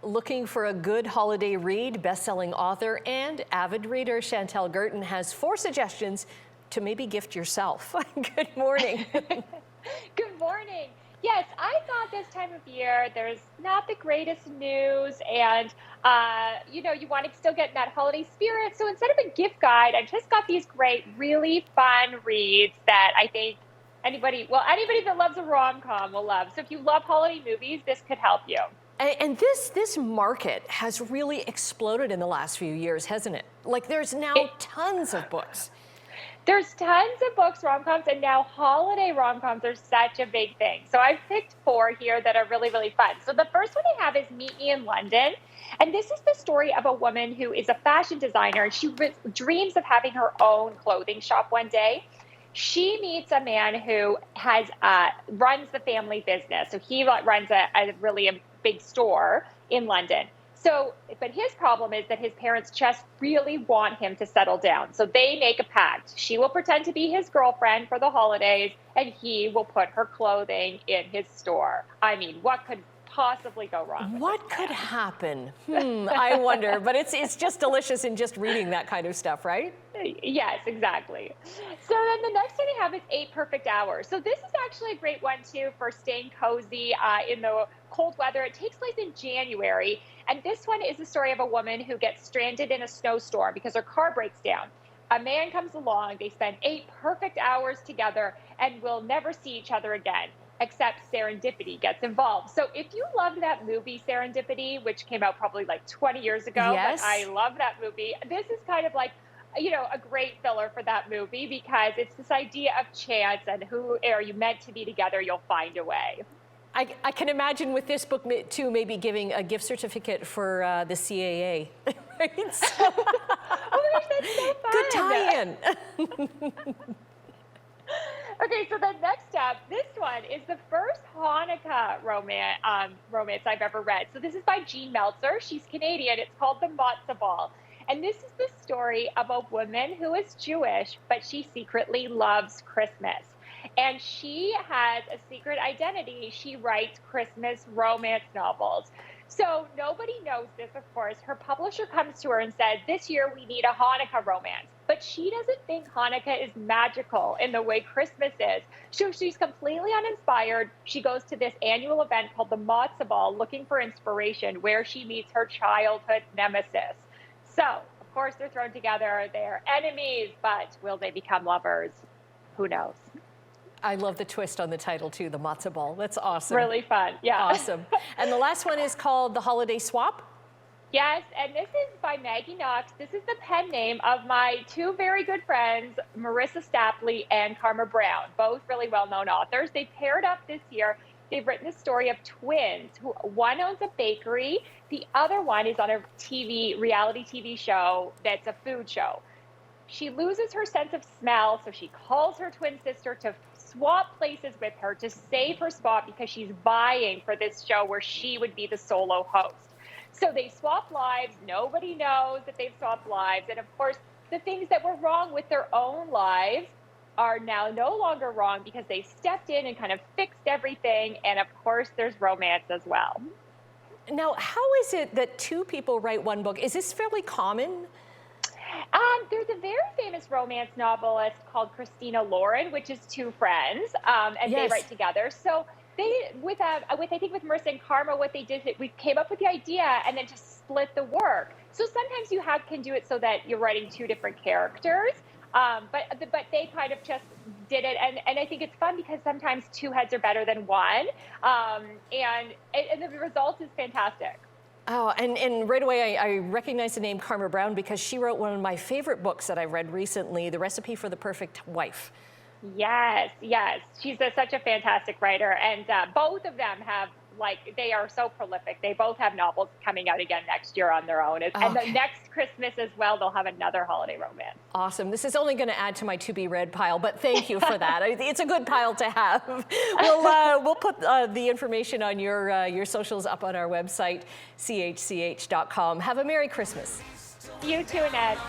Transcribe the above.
Looking for a good holiday read, best-selling author and avid reader Chantel Guertin has 4 suggestions to maybe gift yourself. Good morning. Good morning. Yes, I thought this time of year there's not the greatest news, and you want to still get in that holiday spirit. So instead of a gift guide, I just got these great, really fun reads that I think anybody that loves a rom-com will love. So if you love holiday movies, this could help you. And this market has really exploded in the last few years, hasn't it? Like there's now tons of books. There's tons of books, rom-coms, and now holiday rom-coms are such a big thing. So I've picked 4 here that are really, really fun. So the first one I have is Meet Me in London. And this is the story of a woman who is a fashion designer, and she dreams of having her own clothing shop one day. She meets a man who has runs the family business. So he runs a really big store in London. So, but his problem is that his parents just really want him to settle down. So they make a pact. She will pretend to be his girlfriend for the holidays, and he will put her clothing in his store. I mean, what could possibly go wrong with What could happen? I wonder, but it's just delicious in just reading that kind of stuff, right? Yes, exactly. So then the next one I have is 8 Perfect Hours. So this is actually a great one too for staying cozy in the cold weather. It takes place in January. And this one is the story of a woman who gets stranded in a snowstorm because her car breaks down. A man comes along, they spend 8 perfect hours together and will never see each other again, except serendipity gets involved. So if you loved that movie Serendipity, which came out probably like 20 years ago, yes. But I love that movie. This is kind of like, a great filler for that movie because it's this idea of chance and who are you meant to be together, you'll find a way. I can imagine with this book too, maybe giving a gift certificate for the CAA. Right? So, oh my gosh, that's so fun. Good tie-in. Okay, so the next up, this one is the first Hanukkah romance I've ever read. So this is by Jean Meltzer. She's Canadian. It's called The Matzo Ball. And this is the story of a woman who is Jewish, but she secretly loves Christmas. And she has a secret identity. She writes Christmas romance novels. So nobody knows this, of course. Her publisher comes to her and says, this year we need a Hanukkah romance. But she doesn't think Hanukkah is magical in the way Christmas is. So she's completely uninspired. She goes to this annual event called the Matzo Ball looking for inspiration, where she meets her childhood nemesis. So, of course, they're thrown together. They're enemies, but will they become lovers? Who knows? I love the twist on the title, too, The Matzo Ball. That's awesome. Really fun, yeah. Awesome. And the last one is called The Holiday Swap? Yes, and this is by Maggie Knox. This is the pen name of my 2 very good friends, Marissa Stapley and Karma Brown, both really well-known authors. They paired up this year. They've written the story of twins who one owns a bakery. The other one is on a reality TV show that's a food show. She loses her sense of smell, so she calls her twin sister to swap places with her to save her spot because she's vying for this show where she would be the solo host. So they swap lives. Nobody knows that they've swapped lives. And of course, the things that were wrong with their own lives are now no longer wrong because they stepped in and kind of fixed everything. And of course, there's romance as well. Now, how is it that 2 people write one book? Is this fairly common? There's a very famous romance novelist called Christina Lauren, which is 2 friends, and yes. They write together. So they, I think with Marissa and Karma, what they did is we came up with the idea and then just split the work. So sometimes you can do it so that you're writing 2 different characters. But they kind of just did it, and I think it's fun because sometimes 2 heads are better than one, and the result is fantastic. Oh, and right away I recognize the name Karma Brown because she wrote one of my favorite books that I read recently, The Recipe for the Perfect Wife. Yes, she's such a fantastic writer, and both of them have. They are so prolific. They both have novels coming out again next year on their own. And the next Christmas as well, they'll have another holiday romance. Awesome. This is only going to add to my to-be-read pile, but thank you for that. It's a good pile to have. We'll put the information on your socials up on our website, chch.com. Have a Merry Christmas. You too, Annette.